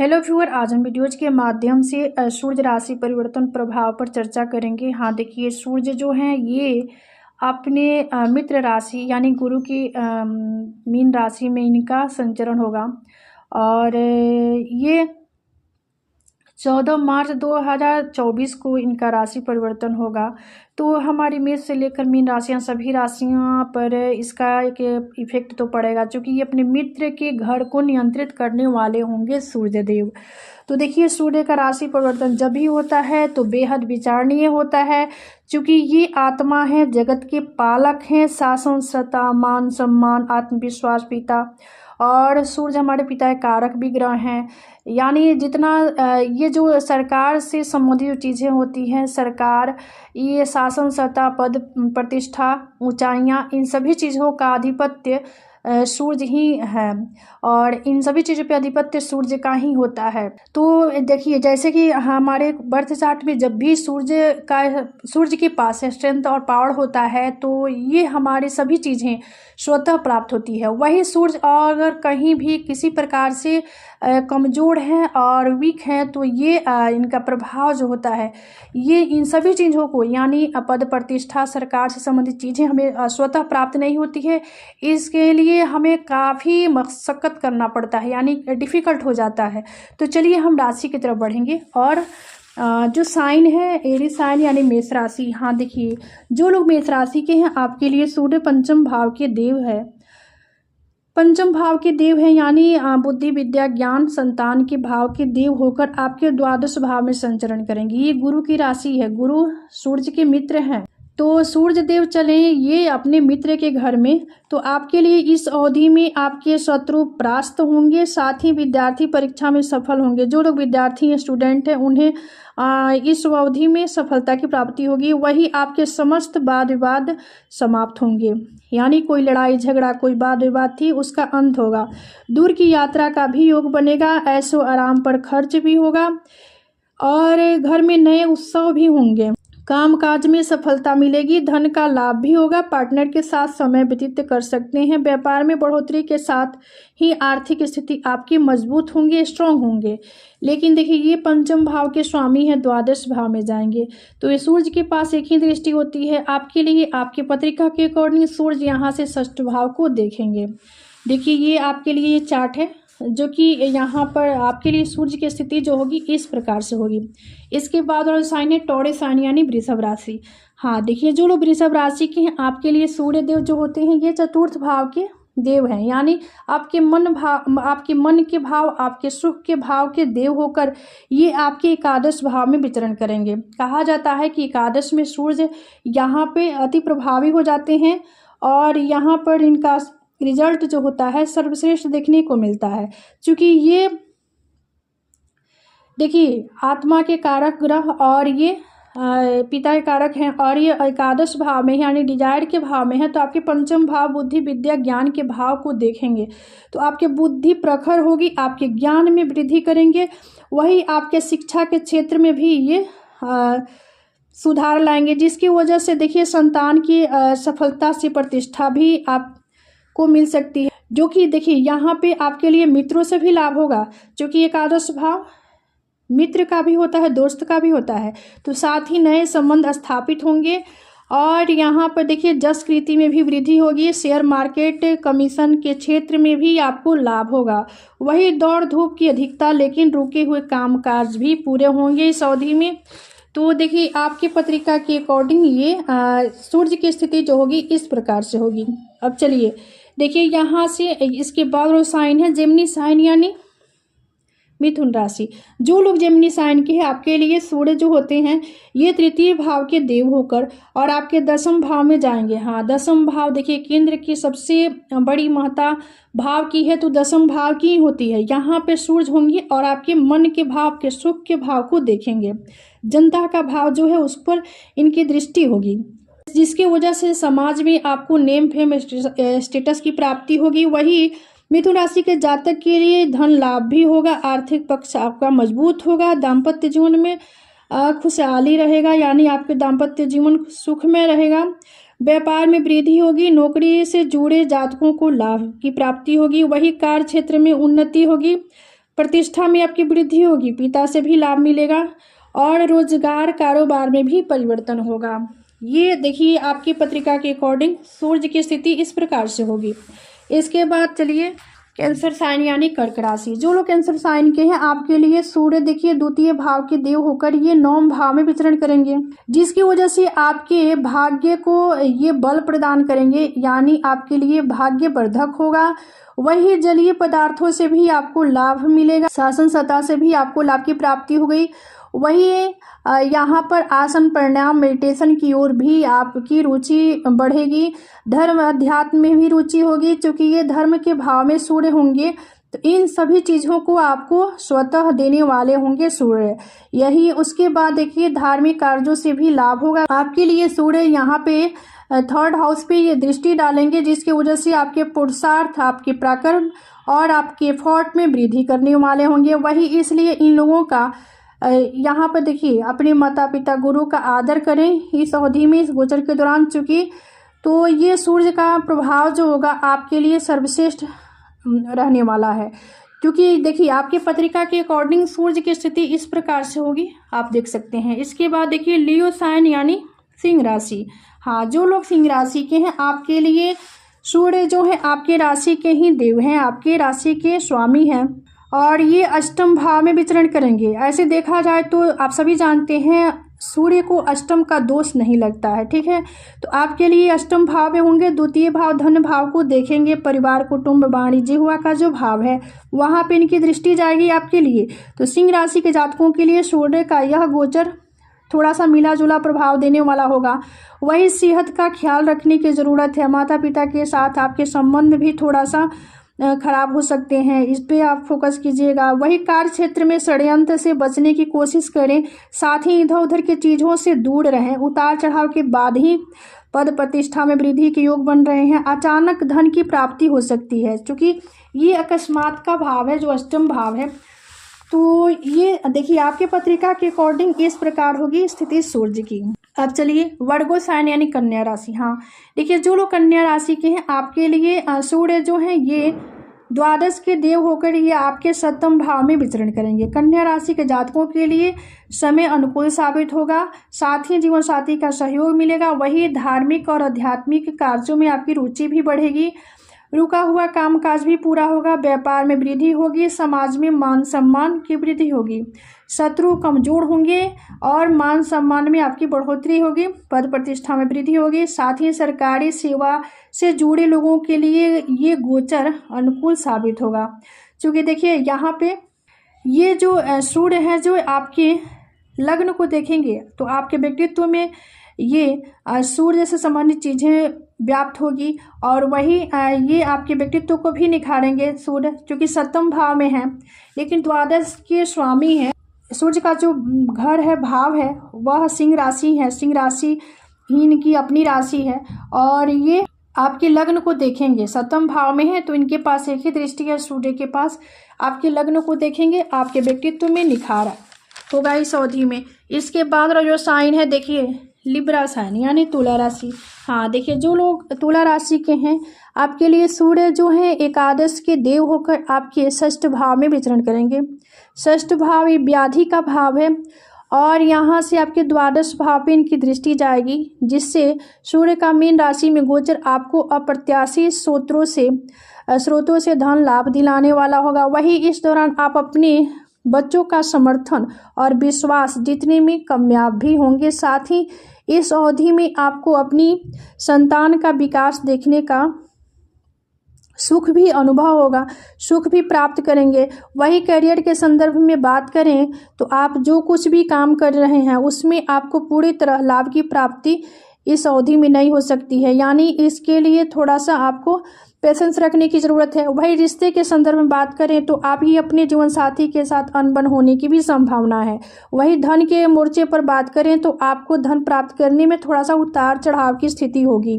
Hello viewer, आज हम videos के माध्यम से सूर्य राशि परिवर्तन प्रभाव पर चर्चा करेंगे। हाँ देखिए, सूर्य जो हैं ये अपने मित्र राशि यानी गुरु की मीन राशि में इनका संचरण होगा और ये 14 मार्च 2024 को इनका राशि परिवर्तन होगा। तो हमारी मेष से लेकर मीन राशियां सभी राशियों पर इसका एक इफेक्ट तो पड़ेगा, क्योंकि ये अपने मित्र के घर को नियंत्रित करने वाले होंगे सूर्य देव। तो देखिए, सूर्य का राशि परिवर्तन जब भी होता है तो बेहद विचारणीय होता है, क्योंकि ये आत्मा है, जगत के पालक हैं, शासन, सत्ता, मान सम्मान, आत्मविश्वास, पिता। और सूर्य हमारे पिता के कारक भी ग्रह हैं। यानी जितना ये जो सरकार से संबंधित जो चीज़ें होती हैं, सरकार, ये शासन, सत्ता, पद प्रतिष्ठा, ऊंचाइयां, इन सभी चीज़ों का आधिपत्य सूर्य ही है और इन सभी चीज़ों पे आधिपत्य सूर्य का ही होता है। तो देखिए, जैसे कि हमारे बर्थ चार्ट में जब भी सूर्य के पास स्ट्रेंथ और पावर होता है तो ये हमारे सभी चीज़ें स्वतः प्राप्त होती है। वही सूर्य अगर कहीं भी किसी प्रकार से कमज़ोर हैं और वीक हैं तो ये इनका प्रभाव जो होता है ये इन सभी चीज़ों को, यानी पद प्रतिष्ठा, सरकार से संबंधित चीज़ें हमें स्वतः प्राप्त नहीं होती है। इसके लिए हमें काफ़ी मशक्क़त करना पड़ता है, यानी डिफ़िकल्ट हो जाता है। तो चलिए हम राशि की तरफ बढ़ेंगे और जो साइन है एरीज साइन यानी मेष राशि। हाँ देखिए, जो लोग मेष राशि के हैं आपके लिए सूर्य पंचम भाव के देव है। पंचम भाव के देव है यानी बुद्धि, विद्या, ज्ञान, संतान के भाव के देव होकर आपके द्वादश भाव में संचरण करेंगे। ये गुरु की राशि है, गुरु सूर्य के मित्र हैं। तो सूर्य देव चले ये अपने मित्र के घर में, तो आपके लिए इस अवधि में आपके शत्रु परास्त होंगे, साथ ही विद्यार्थी परीक्षा में सफल होंगे। जो लोग विद्यार्थी हैं, स्टूडेंट हैं, उन्हें इस अवधि में सफलता की प्राप्ति होगी। वही आपके समस्त वाद विवाद समाप्त होंगे, यानी कोई लड़ाई झगड़ा, कोई वाद विवाद थी उसका अंत होगा। दूर की यात्रा का भी योग बनेगा, ऐशो आराम पर खर्च भी होगा और घर में नए उत्सव भी होंगे। काम काज में सफलता मिलेगी, धन का लाभ भी होगा, पार्टनर के साथ समय व्यतीत कर सकते हैं। व्यापार में बढ़ोतरी के साथ ही आर्थिक स्थिति आपकी मजबूत होंगे, स्ट्रांग होंगे। लेकिन देखिए, ये पंचम भाव के स्वामी हैं, द्वादश भाव में जाएंगे तो ये सूर्य के पास एक ही दृष्टि होती है आपके लिए। आपके पत्रिका के अकॉर्डिंग सूर्य यहाँ से षष्ठ भाव को देखेंगे। देखिए, ये आपके लिए ये चार्ट है जो कि यहाँ पर आपके लिए सूर्य की स्थिति जो होगी इस प्रकार से होगी। इसके बाद और साइन है टॉरस साइन यानी वृषभ राशि। हाँ देखिए, जो लोग वृषभ राशि के हैं आपके लिए सूर्य देव जो होते हैं ये चतुर्थ भाव के देव हैं, यानी आपके मन के भाव, आपके सुख के भाव के देव होकर ये आपके एकादश भाव में विचरण करेंगे। कहा जाता है कि एकादश में सूर्य यहाँ पे अति प्रभावी हो जाते हैं और यहाँ पर इनका रिजल्ट जो होता है सर्वश्रेष्ठ देखने को मिलता है, क्योंकि ये देखिए आत्मा के कारक ग्रह और ये पिता के कारक हैं और ये एकादश भाव में यानी डिजायर के भाव में है। तो आपके पंचम भाव बुद्धि, विद्या, ज्ञान के भाव को देखेंगे तो आपके बुद्धि प्रखर होगी, आपके ज्ञान में वृद्धि करेंगे। वही आपके शिक्षा के क्षेत्र में भी ये सुधार लाएंगे, जिसकी वजह से देखिए संतान की सफलता से प्रतिष्ठा भी आप को मिल सकती है। जो कि देखिए यहाँ पे आपके लिए मित्रों से भी लाभ होगा, क्योंकि एकादश भाव मित्र का भी होता है, दोस्त का भी होता है। तो साथ ही नए संबंध स्थापित होंगे और यहाँ पर देखिए जस कृति में भी वृद्धि होगी। शेयर मार्केट, कमीशन के क्षेत्र में भी आपको लाभ होगा। वही दौड़ धूप की अधिकता, लेकिन रुके हुए कामकाज भी पूरे होंगे इस अवधि में। तो देखिए, आपकी पत्रिका के अकॉर्डिंग ये सूर्य की स्थिति जो होगी इस प्रकार से होगी। अब चलिए देखिए, यहाँ से इसके बाद वो साइन है जेमिनी साइन यानी मिथुन राशि। जो लोग जेमिनी साइन के हैं आपके लिए सूर्य जो होते हैं ये तृतीय भाव के देव होकर और आपके दसम भाव में जाएंगे। हाँ, दसम भाव देखिए केंद्र की सबसे बड़ी महत्ता भाव की है, तो दसम भाव की होती है। यहाँ पे सूर्य होंगे और आपके मन के भाव, के सुख के भाव को देखेंगे। जनता का भाव जो है उस पर इनकी दृष्टि होगी, जिसकी वजह से समाज में आपको नेम फेम स्टेटस की प्राप्ति होगी। वही मिथुन राशि के जातक के लिए धन लाभ भी होगा, आर्थिक पक्ष आपका मजबूत होगा, दाम्पत्य जीवन में खुशहाली रहेगा, यानी आपके दाम्पत्य जीवन सुख में रहेगा। व्यापार में वृद्धि होगी, नौकरी से जुड़े जातकों को लाभ की प्राप्ति होगी। वही कार्य क्षेत्र में उन्नति होगी, प्रतिष्ठा में आपकी वृद्धि होगी, पिता से भी लाभ मिलेगा और रोजगार कारोबार में भी परिवर्तन होगा। ये देखिए आपकी पत्रिका के अकॉर्डिंग सूर्य की स्थिति इस प्रकार से होगी। इसके बाद चलिए कैंसर साइन यानी कर्क राशि। जो लोग कैंसर साइन के हैं आपके लिए सूर्य देखिए द्वितीय भाव के देव होकर ये 9वें भाव में विचरण करेंगे, जिसकी वजह से आपके भाग्य को ये बल प्रदान करेंगे, यानी आपके लिए भाग्य वर्धक होगा। वही जलीय पदार्थों से भी आपको लाभ मिलेगा, शासन सत्ता से भी आपको लाभ की प्राप्ति हो गई। वही यहाँ पर आसन प्राणायाम मेडिटेशन की ओर भी आपकी रुचि बढ़ेगी। धर्म अध्यात्म में भी रुचि होगी, क्योंकि ये धर्म के भाव में सूर्य होंगे, तो इन सभी चीज़ों को आपको स्वतः देने वाले होंगे सूर्य। यही उसके बाद देखिए धार्मिक कार्यों से भी लाभ होगा आपके लिए। सूर्य यहाँ पे 3rd हाउस पे ये दृष्टि डालेंगे, जिसकी वजह से आपके पुरुषार्थ, आपके पराक्रम और आपके एफर्ट में वृद्धि करने वाले होंगे। वही इसलिए इन लोगों का यहाँ पर देखिए अपने माता पिता गुरु का आदर करें इस अवधि में, इस गोचर के दौरान, चूँकि तो ये सूर्य का प्रभाव जो होगा आपके लिए सर्वश्रेष्ठ रहने वाला है। क्योंकि देखिए आपके पत्रिका के अकॉर्डिंग सूर्य की स्थिति इस प्रकार से होगी, आप देख सकते हैं। इसके बाद देखिए लियो साइन यानी सिंह राशि। हाँ, जो लोग सिंह राशि के हैं आपके लिए सूर्य जो है आपके राशि के ही देव हैं, आपके राशि के स्वामी हैं और ये अष्टम भाव में विचरण करेंगे। ऐसे देखा जाए तो आप सभी जानते हैं सूर्य को अष्टम का दोष नहीं लगता है, ठीक है। तो आपके लिए अष्टम भाव में होंगे। द्वितीय भाव धन भाव को देखेंगे, परिवार कुटुंब वाणिज्य हुआ का जो भाव है वहाँ पे इनकी दृष्टि जाएगी आपके लिए। तो सिंह राशि के जातकों के लिए सूर्य का यह गोचर थोड़ा सा मिला जुला प्रभाव देने वाला होगा। वही सेहत का ख्याल रखने की ज़रूरत है। माता पिता के साथ आपके संबंध भी थोड़ा सा खराब हो सकते हैं, इस पे आप फोकस कीजिएगा। वही कार्य क्षेत्र में षड्यंत्र से बचने की कोशिश करें, साथ ही इधर उधर की चीज़ों से दूर रहें। उतार चढ़ाव के बाद ही पद प्रतिष्ठा में वृद्धि के योग बन रहे हैं। अचानक धन की प्राप्ति हो सकती है, क्योंकि ये अकस्मात का भाव है जो अष्टम भाव है। तो ये देखिए आपके पत्रिका के अकॉर्डिंग इस प्रकार होगी स्थिति सूर्य की। अब चलिए वर्गो साइन यानी कन्या राशि। हाँ देखिए जो लोग कन्या राशि के हैं आपके लिए सूर्य जो है ये द्वादश के देव होकर ये आपके 7वें भाव में विचरण करेंगे। कन्या राशि के जातकों के लिए समय अनुकूल साबित होगा, साथ ही जीवन साथी का सहयोग मिलेगा। वही धार्मिक और आध्यात्मिक कार्यों में आपकी रुचि भी बढ़ेगी। रुका हुआ कामकाज भी पूरा होगा, व्यापार में वृद्धि होगी, समाज में मान सम्मान की वृद्धि होगी, शत्रु कमजोर होंगे और मान सम्मान में आपकी बढ़ोतरी होगी, पद प्रतिष्ठा में वृद्धि होगी। साथ ही सरकारी सेवा से जुड़े लोगों के लिए ये गोचर अनुकूल साबित होगा, क्योंकि देखिए यहाँ पे ये जो सूर्य है जो आपके लग्न को देखेंगे तो आपके व्यक्तित्व में ये सूर्य से संबंधित चीज़ें व्याप्त होगी और वही ये आपके व्यक्तित्व को भी निखारेंगे सूर्य, क्योंकि 7वें भाव में है लेकिन द्वादश के स्वामी है। सूर्य का जो घर है भाव है वह सिंह राशि है, सिंह राशि ही इनकी अपनी राशि है और ये आपके लग्न को देखेंगे 7वें भाव में है, तो इनके पास एक ही दृष्टि है सूर्य के पास। आपके लग्न को देखेंगे, आपके व्यक्तित्व में निखार होगा इस अवधि में। इसके बाद जो साइन है देखिए लिब्रा साइन यानी तुला राशि। हाँ देखिए जो लोग तुला राशि के हैं आपके लिए सूर्य जो है एकादश के देव होकर आपके 6ठ भाव में विचरण करेंगे। 6ठ भाव ये व्याधि का भाव है और यहाँ से आपके द्वादश भाव पे इनकी दृष्टि जाएगी, जिससे सूर्य का मीन राशि में गोचर आपको अप्रत्याशित स्रोतों से धन लाभ दिलाने वाला होगा। वही इस दौरान आप अपने बच्चों का समर्थन और विश्वास जीतने में कामयाब भी होंगे। साथ ही इस अवधि में आपको अपनी संतान का विकास देखने का सुख भी अनुभव होगा, सुख भी प्राप्त करेंगे। वही करियर के संदर्भ में बात करें तो आप जो कुछ भी काम कर रहे हैं उसमें आपको पूरी तरह लाभ की प्राप्ति इस अवधि में नहीं हो सकती है, यानी इसके लिए थोड़ा सा आपको पेशेंस रखने की ज़रूरत है। वही रिश्ते के संदर्भ में बात करें तो आप ही अपने जीवन साथी के साथ अनबन होने की भी संभावना है। वही धन के मोर्चे पर बात करें तो आपको धन प्राप्त करने में थोड़ा सा उतार चढ़ाव की स्थिति होगी।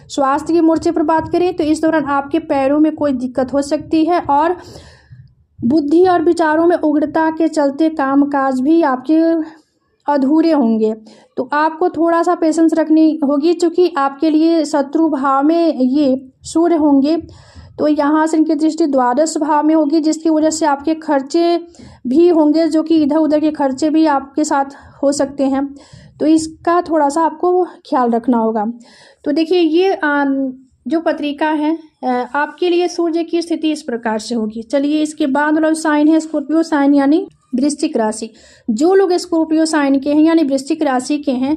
स्वास्थ्य के मोर्चे पर बात करें तो इस दौरान आपके पैरों में कोई दिक्कत हो सकती है और बुद्धि और विचारों में उग्रता के चलते कामकाज भी आपके अधूरे होंगे, तो आपको थोड़ा सा पेशेंस रखनी होगी, क्योंकि आपके लिए शत्रु भाव में ये सूर्य होंगे, तो यहाँ से इनकी दृष्टि द्वादश भाव में होगी, जिसकी वजह से आपके खर्चे भी होंगे, जो कि इधर उधर के खर्चे भी आपके साथ हो सकते हैं। तो इसका थोड़ा सा आपको ख्याल रखना होगा। तो देखिए ये जो पत्रिका है आपके लिए सूर्य की स्थिति इस प्रकार से होगी। चलिए इसके बाद वाला साइन है स्कॉर्पियो साइन यानी वृश्चिक राशि। जो लोग स्कॉर्पियो साइन के हैं यानी वृश्चिक राशि के हैं,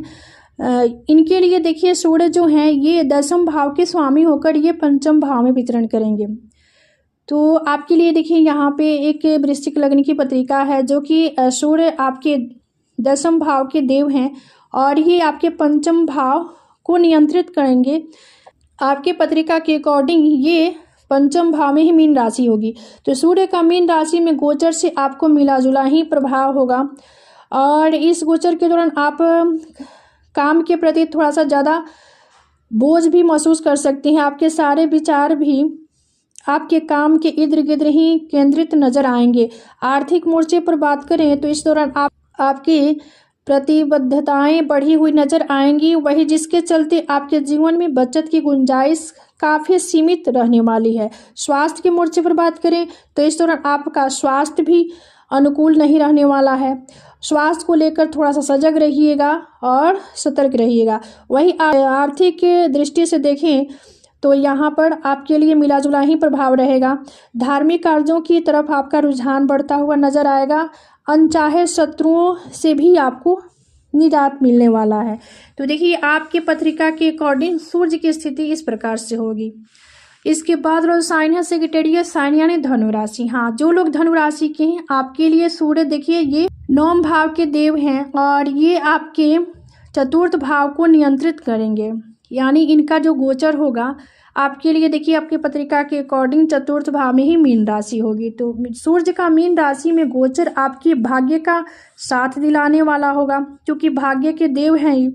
इनके लिए देखिए सूर्य जो हैं ये 10वें भाव के स्वामी होकर ये 5वें भाव में विचरण करेंगे। तो आपके लिए देखिए यहाँ पे एक वृश्चिक लग्न की पत्रिका है, जो कि सूर्य आपके 10वें भाव के देव हैं और ये आपके 5वें भाव को नियंत्रित करेंगे। आपके पत्रिका के अकॉर्डिंग ये 5वें भाव में ही मीन राशि होगी। तो सूर्य का मीन राशि में गोचर से आपको मिला जुला ही प्रभाव होगा और इस गोचर के दौरान आप काम के प्रति थोड़ा सा ज़्यादा बोझ भी महसूस कर सकते हैं। आपके सारे विचार भी आपके काम के इर्द गिर्द ही केंद्रित नजर आएंगे। आर्थिक मोर्चे पर बात करें तो इस दौरान आपकी प्रतिबद्धताएं बढ़ी हुई नजर आएंगी, वही जिसके चलते आपके जीवन में बचत की गुंजाइश काफ़ी सीमित रहने वाली है। स्वास्थ्य के मोर्चे पर बात करें तो इस दौरान आपका स्वास्थ्य भी अनुकूल नहीं रहने वाला है। स्वास्थ्य को लेकर थोड़ा सा सजग रहिएगा और सतर्क रहिएगा। वही आर्थिक दृष्टि से देखें तो यहाँ पर आपके लिए मिला जुला ही प्रभाव रहेगा। धार्मिक कार्यों की तरफ आपका रुझान बढ़ता हुआ नजर आएगा। अनचाहे शत्रुओं से भी आपको निजात मिलने वाला है। तो देखिए आपके पत्रिका के अकॉर्डिंग सूर्य की स्थिति इस प्रकार से होगी। इसके बाद वाला साइन है सेजिटेरियस साइन यानी धनु राशि। हाँ, जो लोग धनु राशि के हैं आपके लिए सूर्य देखिए ये 9वें भाव के देव हैं और ये आपके 4th भाव को नियंत्रित करेंगे, यानी इनका जो गोचर होगा आपके लिए देखिए आपकी पत्रिका के अकॉर्डिंग 4th भाव में ही मीन राशि होगी। तो सूर्य का मीन राशि में गोचर आपके भाग्य का साथ दिलाने वाला होगा, क्योंकि भाग्य के देव हैं।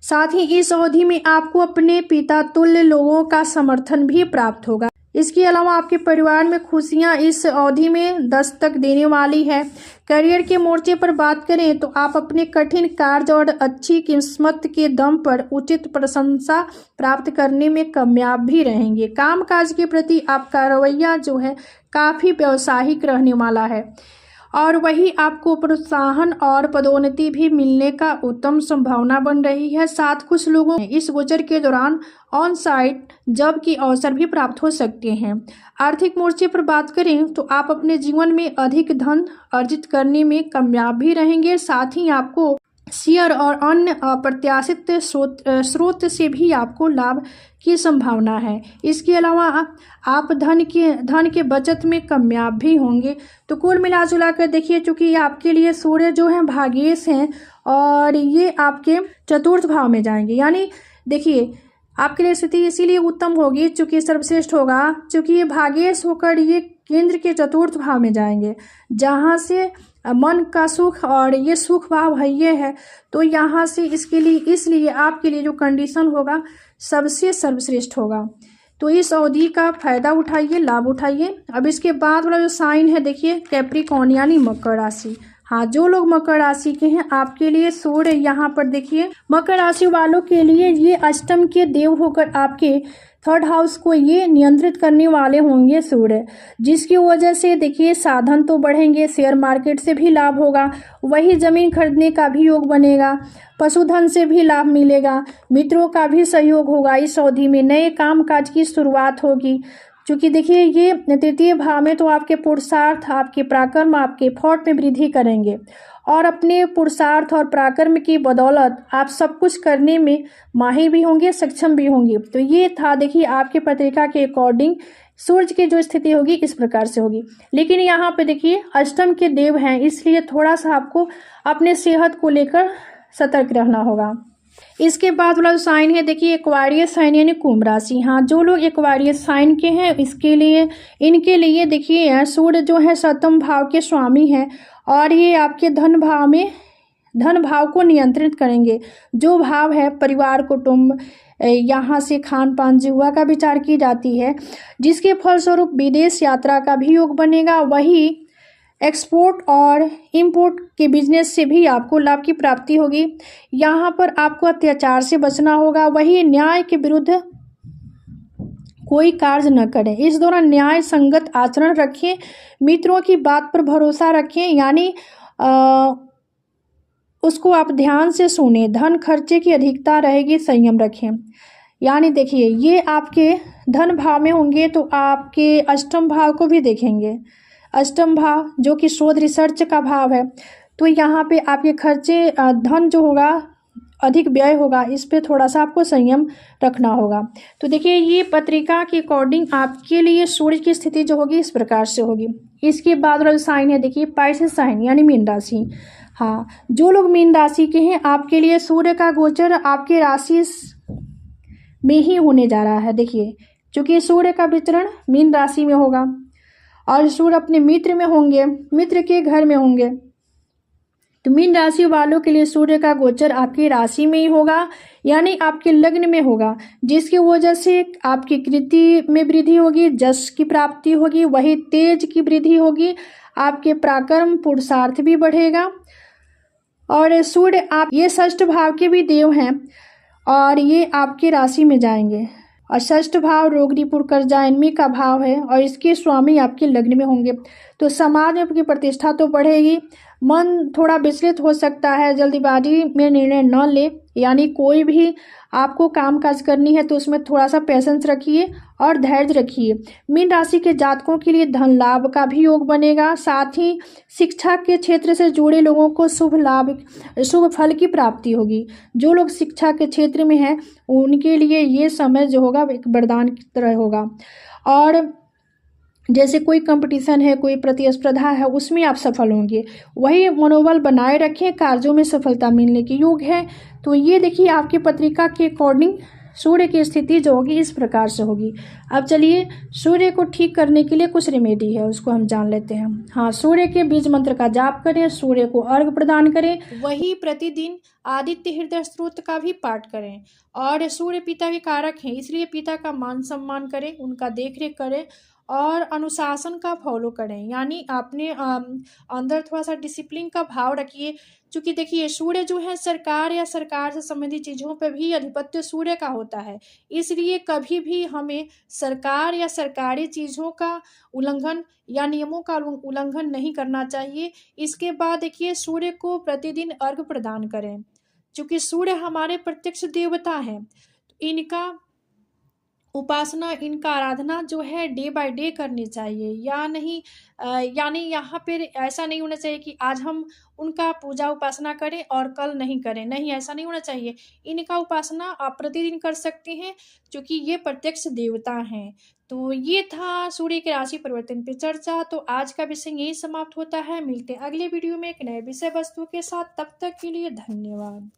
साथ ही इस अवधि में आपको अपने पिता तुल्य लोगों का समर्थन भी प्राप्त होगा। इसके अलावा आपके परिवार में खुशियां इस अवधि में दस्तक देने वाली है। करियर के मोर्चे पर बात करें तो आप अपने कठिन कार्य और अच्छी किस्मत के दम पर उचित प्रशंसा प्राप्त करने में कामयाब भी रहेंगे। कामकाज के प्रति आपका रवैया जो है काफ़ी व्यावसायिक रहने वाला है और वही आपको प्रोत्साहन और पदोन्नति भी मिलने का उत्तम संभावना बन रही है। साथ कुछ लोगों इस गोचर के दौरान ऑन साइट जॉब की अवसर भी प्राप्त हो सकते हैं। आर्थिक मोर्चे पर बात करें तो आप अपने जीवन में अधिक धन अर्जित करने में कामयाब भी रहेंगे। साथ ही आपको शेयर और अन्य अप्रत्याशित स्रोत से भी आपको लाभ की संभावना है। इसके अलावा आप धन के बचत में कामयाब भी होंगे। तो कुल मिला जुला कर देखिए, चूंकि आपके लिए सूर्य जो है भाग्येश हैं और ये आपके 4th भाव में जाएंगे, यानी देखिए आपके लिए स्थिति इसीलिए उत्तम होगी चूंकि सर्वश्रेष्ठ होगा, चूंकि ये भाग्येश होकर ये केंद्र के 4th भाव में जाएंगे, जहाँ से मन का सुख और ये सुख भाव है ये है। तो यहाँ से इसलिए आपके लिए जो कंडीशन होगा सबसे सर्वश्रेष्ठ होगा। तो इस अवधि का फायदा उठाइए, लाभ उठाइए। अब इसके बाद वाला जो साइन है देखिए कैप्रिकॉर्न यानी मकर राशि। हाँ, जो लोग मकर राशि के हैं आपके लिए सूर्य यहाँ पर देखिए मकर राशि वालों के लिए ये अष्टम के देव होकर आपके 3rd हाउस को ये नियंत्रित करने वाले होंगे सूर्य, जिसकी वजह से देखिए साधन तो बढ़ेंगे, शेयर मार्केट से भी लाभ होगा, वही जमीन खरीदने का भी योग बनेगा, पशुधन से भी लाभ मिलेगा, मित्रों का भी सहयोग होगा। इस अवधि में नए काम काज की शुरुआत होगी, क्योंकि देखिए ये 3य भाव में तो आपके पुरुषार्थ, आपके पराक्रम, आपके एफर्ट में वृद्धि करेंगे और अपने पुरुषार्थ और पराक्रम की बदौलत आप सब कुछ करने में माहिर भी होंगे, सक्षम भी होंगे। तो ये था देखिए आपके पत्रिका के अकॉर्डिंग सूर्य की जो स्थिति होगी इस प्रकार से होगी। लेकिन यहाँ पे देखिए अष्टम के देव हैं, इसलिए थोड़ा सा आपको अपने सेहत को लेकर सतर्क रहना होगा। इसके बाद वाला साइन है देखिए एक्वारियस साइन यानी कुंभ राशि। हाँ, जो लोग एक्वारियस साइन के हैं इनके लिए देखिए सूर्य जो है 7वें भाव के स्वामी हैं और ये आपके धन भाव को नियंत्रित करेंगे। जो भाव है परिवार, कुटुंब, यहाँ से खान पान जीवा का विचार की जाती है, जिसके फलस्वरूप विदेश यात्रा का भी योग बनेगा। वही एक्सपोर्ट और इंपोर्ट के बिजनेस से भी आपको लाभ की प्राप्ति होगी। यहाँ पर आपको अत्याचार से बचना होगा। वही न्याय के विरुद्ध कोई कार्य न करें। इस दौरान न्याय संगत आचरण रखें, मित्रों की बात पर भरोसा रखें, यानी उसको आप ध्यान से सुने। धन खर्चे की अधिकता रहेगी, संयम रखें। यानी देखिए, ये आपके धन भाव में होंगे तो आपके अष्टम भाव को भी देखेंगे। अष्टम भाव जो कि शोध रिसर्च का भाव है, तो यहाँ पे आपके खर्चे, धन जो होगा अधिक व्यय होगा, इस पे थोड़ा सा आपको संयम रखना होगा। तो देखिए, ये पत्रिका के अकॉर्डिंग आपके लिए सूर्य की स्थिति जो होगी इस प्रकार से होगी। इसके बाद वाला साइन है, देखिए पाइसेस साइन यानी मीन राशि। हाँ, जो लोग मीन राशि के हैं, आपके लिए सूर्य का गोचर आपके राशि में ही होने जा रहा है। देखिए, क्योंकि सूर्य का विचरण मीन राशि में होगा और सूर्य अपने मित्र में होंगे, मित्र के घर में होंगे, तो मीन राशि वालों के लिए सूर्य का गोचर आपकी राशि में ही होगा, यानी आपके लग्न में होगा, जिसकी वजह से आपकी कृति में वृद्धि होगी, जश की प्राप्ति होगी, वही तेज की वृद्धि होगी, आपके पराक्रम पुरुषार्थ भी बढ़ेगा। और सूर्य आप ये षष्ठ भाव के भी देव हैं और ये आपके राशि में जाएंगे। और षष्ठ भाव रोग रिपुर कर्जा इनमी का भाव है और इसके स्वामी आपके लग्न में होंगे। तो समाज में आपकी प्रतिष्ठा तो बढ़ेगी, मन थोड़ा विचलित हो सकता है, जल्दीबाजी में निर्णय न ले, यानी कोई भी आपको काम काज करनी है तो उसमें थोड़ा सा पेशेंस रखिए और धैर्य रखिए। मीन राशि के जातकों के लिए धन लाभ का भी योग बनेगा, साथ ही शिक्षा के क्षेत्र से जुड़े लोगों को शुभ लाभ, शुभ फल की प्राप्ति होगी। जो लोग शिक्षा के क्षेत्र में हैं उनके लिए ये समय जो होगा एक वरदान की तरह होगा। और जैसे कोई कंपटीशन है, कोई प्रतिस्पर्धा है, उसमें आप सफल होंगे। वही मनोबल बनाए रखें, कार्यों में सफलता मिलने के योग है। तो ये देखिए, आपकी पत्रिका के अकॉर्डिंग सूर्य की स्थिति जो होगी इस प्रकार से होगी। अब चलिए, सूर्य को ठीक करने के लिए कुछ रेमेडी है, उसको हम जान लेते हैं। हाँ, सूर्य के बीज मंत्र का जाप करें, सूर्य को अर्घ प्रदान करें, वही प्रतिदिन आदित्य हृदय स्तोत्र का भी पाठ करें। और सूर्य पिता के कारक हैं, इसलिए पिता का मान सम्मान करें, उनका देखरेख करें और अनुशासन का फॉलो करें, यानी आपने अंदर थोड़ा सा डिसिप्लिन का भाव रखिए। क्योंकि देखिए, सूर्य जो है सरकार या सरकार से संबंधित चीज़ों पर भी अधिपत्य सूर्य का होता है, इसलिए कभी भी हमें सरकार या सरकारी चीज़ों का उल्लंघन या नियमों का उल्लंघन नहीं करना चाहिए। इसके बाद देखिए, सूर्य को प्रतिदिन अर्घ प्रदान करें, क्योंकि सूर्य हमारे प्रत्यक्ष देवता हैं। इनका उपासना, इनका आराधना जो है डे बाय डे करनी चाहिए, या नहीं यानी यहाँ पर ऐसा नहीं होना चाहिए कि आज हम उनका पूजा उपासना करें और कल नहीं करें, नहीं, ऐसा नहीं होना चाहिए। इनका उपासना आप प्रतिदिन कर सकते हैं, क्योंकि ये प्रत्यक्ष देवता हैं। तो ये था सूर्य के राशि परिवर्तन पे चर्चा। तो आज का विषय यही समाप्त होता है। मिलते हैं अगले वीडियो में एक नए विषय वस्तु के साथ, तब तक के लिए धन्यवाद।